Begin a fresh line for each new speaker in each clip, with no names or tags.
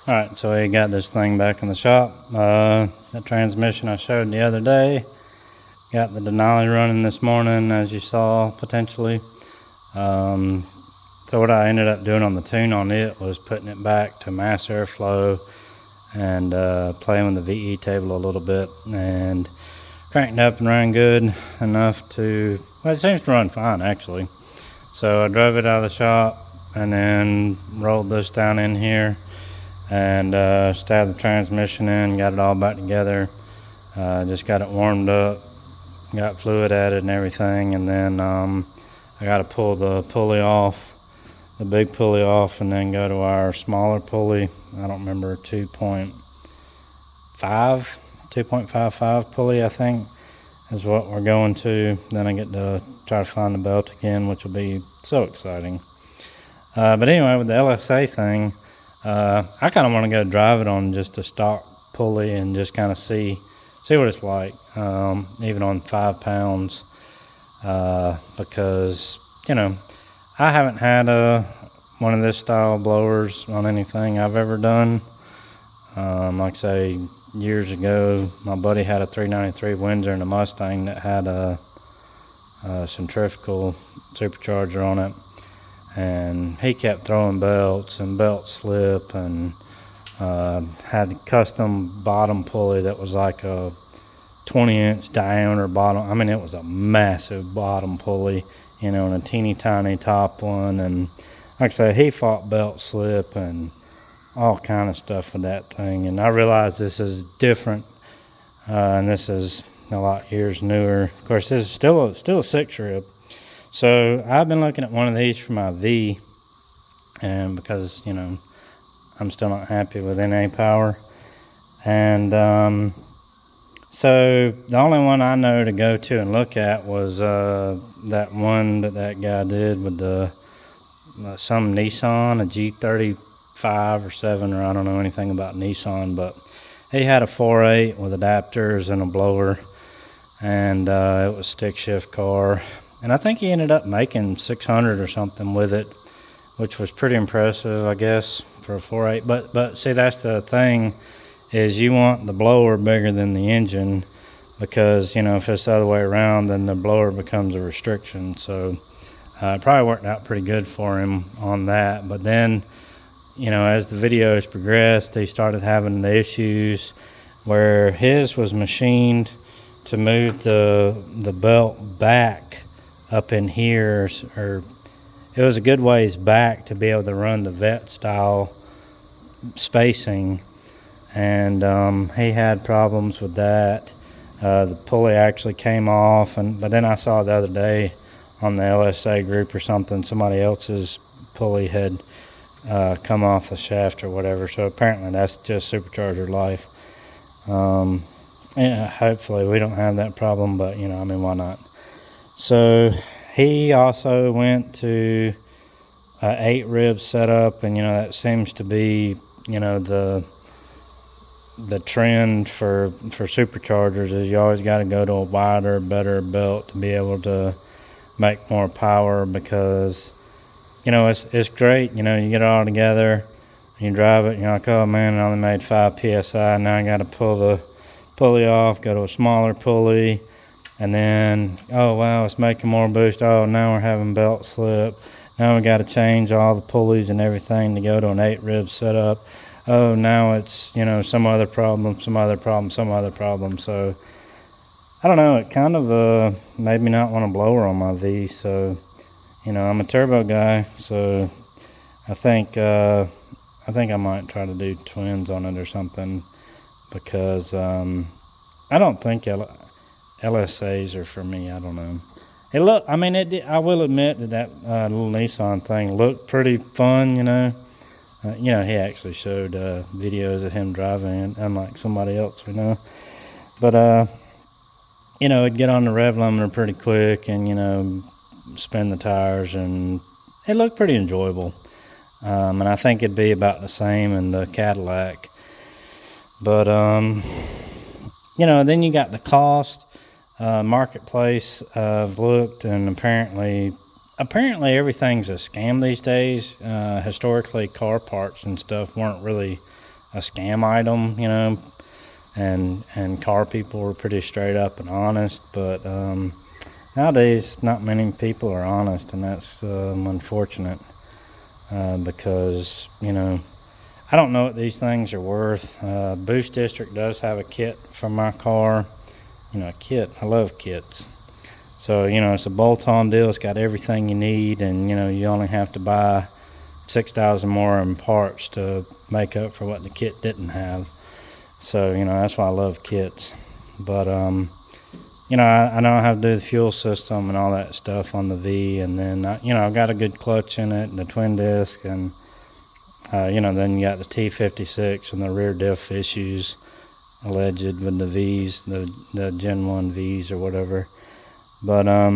Alright, so I got this thing back in the shop. That transmission I showed the other day. Got the Denali running this morning, as you saw, potentially. So what I ended up doing on the tune on it was putting it back to mass airflow and playing with the VE table a little bit, and cranked up and ran good enough to, well, it seems to run fine actually. So I drove it out of the shop and then rolled this down in here and stabbed the transmission in, got it all back together. Just got it warmed up, got fluid added and everything, and then I got to pull the pulley off, the big pulley off, and then go to our smaller pulley. I don't remember, 2.55 pulley, I think, is what we're going to. Then I get to try to find the belt again, which will be so exciting. But anyway, with the LSA thing, I kind of want to go drive it on just a stock pulley and just kind of see what it's like, even on 5 pounds, because, you know, I haven't had one of this style blowers on anything I've ever done. Like I say, years ago, my buddy had a 393 Windsor and a Mustang that had a centrifugal supercharger on it, and he kept throwing belts and belt slip, and had a custom bottom pulley that was like a 20-inch diameter bottom. I mean, it was a massive bottom pulley, you know, and a teeny tiny top one. And like I said, he fought belt slip and all kind of stuff with that thing. And I realized this is different, and this is a lot years newer. Of course, this is still a 6-rib. So I've been looking at one of these for my V, and because, you know, I'm still not happy with NA power. And so the only one I know to go to and look at was that one that guy did with the some Nissan, a G35 or 7, or I don't know anything about Nissan, but he had a 4.8 with adapters and a blower, and it was stick shift car, and I think he ended up making 600 or something with it, which was pretty impressive, I guess, for a 4.8. But see, that's the thing, is you want the blower bigger than the engine, because, you know, if it's the other way around, then the blower becomes a restriction. So it probably worked out pretty good for him on that. But then, you know, as the videos progressed, he started having the issues where his was machined to move the belt back up in here, or it was a good ways back to be able to run the vet style spacing, and he had problems with that. The pulley actually came off, but then I saw the other day on the LSA group or something, somebody else's pulley had come off the shaft or whatever. So apparently that's just supercharger life. Yeah, hopefully we don't have that problem, but, you know, I mean, why not? So he also went to 8-rib setup, and, you know, that seems to be, you know, the trend for superchargers is you always got to go to a wider, better belt to be able to make more power, because, you know, it's great, you know, you get it all together, you drive it, you're like, oh man, I only made 5 psi, now I got to pull the pulley off, go to a smaller pulley, and then, oh wow, it's making more boost, oh now we're having belt slip, now we got to change all the pulleys and everything to go to an 8-rib setup. Oh, now it's, you know, some other problem. So I don't know, it kind of made me not want to blower on my V. So, you know, I'm a turbo guy, so I think I might try to do twins on it or something, because I don't think LSAs are for me. I don't know. I will admit that little Nissan thing looked pretty fun, you know. You know, he actually showed videos of him driving, unlike somebody else we know. But, you know, it'd get on the rev limiter pretty quick and, you know, spin the tires, and it looked pretty enjoyable. And I think it'd be about the same in the Cadillac. But, you know, then you got the cost. Marketplace, I've looked, and apparently everything's a scam these days. Historically, car parts and stuff weren't really a scam item, you know, and car people were pretty straight up and honest. But nowadays, not many people are honest, and that's unfortunate because, you know, I don't know what these things are worth. Boost District does have a kit for my car. You know, a kit. I love kits. So, you know, it's a bolt-on deal. It's got everything you need, and, you know, you only have to buy 6,000 more in parts to make up for what the kit didn't have. So, you know, that's why I love kits. But, you know, I know how to do the fuel system and all that stuff on the V, and then, you know, I've got a good clutch in it and the twin disc, and, you know, then you got the T56 and the rear diff issues alleged with the V's, the Gen 1 V's or whatever. But I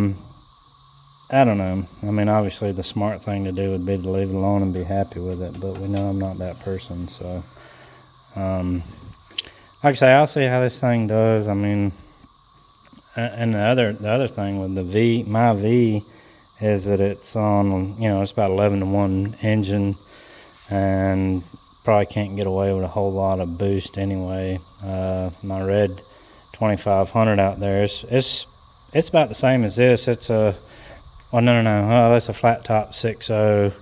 don't know. I mean, obviously the smart thing to do would be to leave it alone and be happy with it, but we know I'm not that person. So like I say, I'll see how this thing does. I mean, and the other thing with the V, my V, is that it's on, you know, it's about 11-to-1 engine, and probably can't get away with a whole lot of boost anyway. My red 2500 out there, it's about the same as this. It's a, well, no, that's a flat top 6.0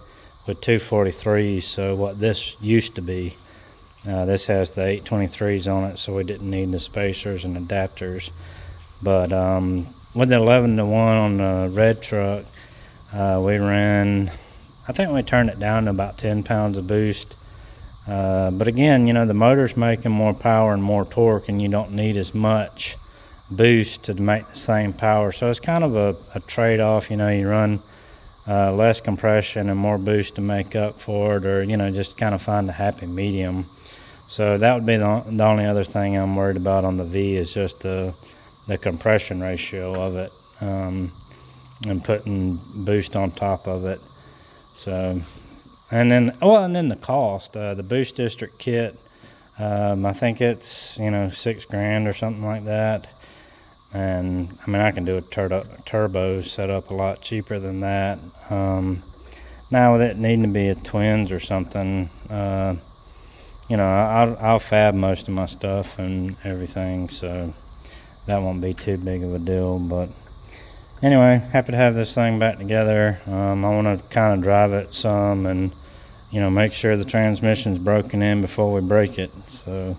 with 243s. So what this used to be, this has the 823s on it, so we didn't need the spacers and adapters. But with the 11-to-1 on the red truck, we ran, I think we turned it down to about 10 pounds of boost. But again, you know, the motor's making more power and more torque, and you don't need as much boost to make the same power. So it's kind of a trade-off. You know, you run less compression and more boost to make up for it, or, you know, just kind of find a happy medium. So that would be the only other thing I'm worried about on the V, is just the compression ratio of it, and putting boost on top of it. So, and then the cost, the Boost District kit, I think it's, you know, $6,000 or something like that. And I mean, I can do a turbo setup a lot cheaper than that. Now with it needing to be a twins or something, you know, I'll fab most of my stuff and everything, so that won't be too big of a deal. But anyway, happy to have this thing back together. I want to kind of drive it some, and, you know, make sure the transmission's broken in before we break it. So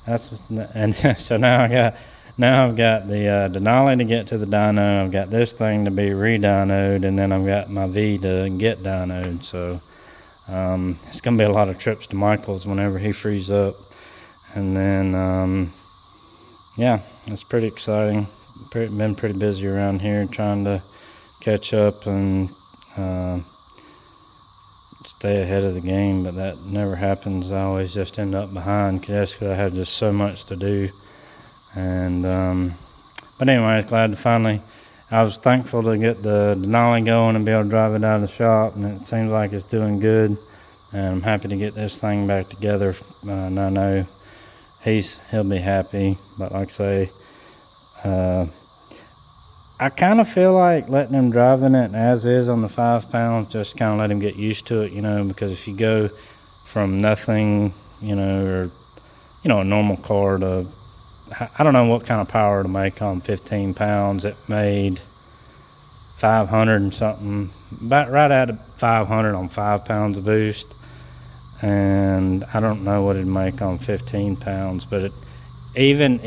so now I've got the Denali to get to the dyno. I've got this thing to be re-dynoed, and then I've got my V to get dynoed. So it's gonna be a lot of trips to Michael's whenever he frees up, and then yeah, it's pretty exciting. Been pretty busy around here trying to catch up and stay ahead of the game, but that never happens. I always just end up behind just because I have just so much to do. And but anyway, glad to finally, I was thankful to get the Denali going and be able to drive it out of the shop, and it seems like it's doing good, and I'm happy to get this thing back together. And I know he'll be happy. But like I say, I kind of feel like letting him driving it as is on the 5 pounds, just kind of let him get used to it, you know, because if you go from nothing, you know, or, you know, a normal car to, I don't know what kind of power to make on 15 pounds. It made 500 and something, about right at 500 on 5 pounds of boost. And I don't know what it'd make on 15 pounds, but even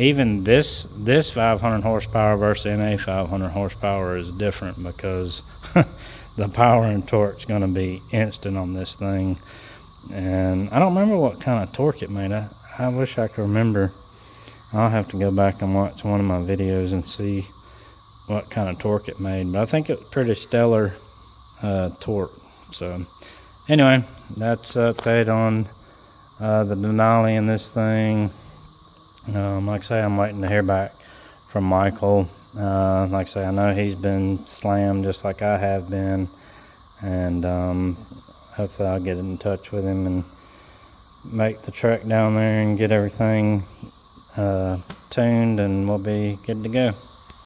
this 500 horsepower versus NA 500 horsepower is different, because the power and torque is going to be instant on this thing. And I don't remember what kind of torque it made. I wish I could remember. I'll have to go back and watch one of my videos and see what kind of torque it made. But I think it's pretty stellar torque. So anyway, that's update on the Denali and this thing. Like I say, I'm waiting to hear back from Michael. Like I say, I know he's been slammed just like I have been, and hopefully I'll get in touch with him and make the trek down there and get everything tuned, and we'll be good to go.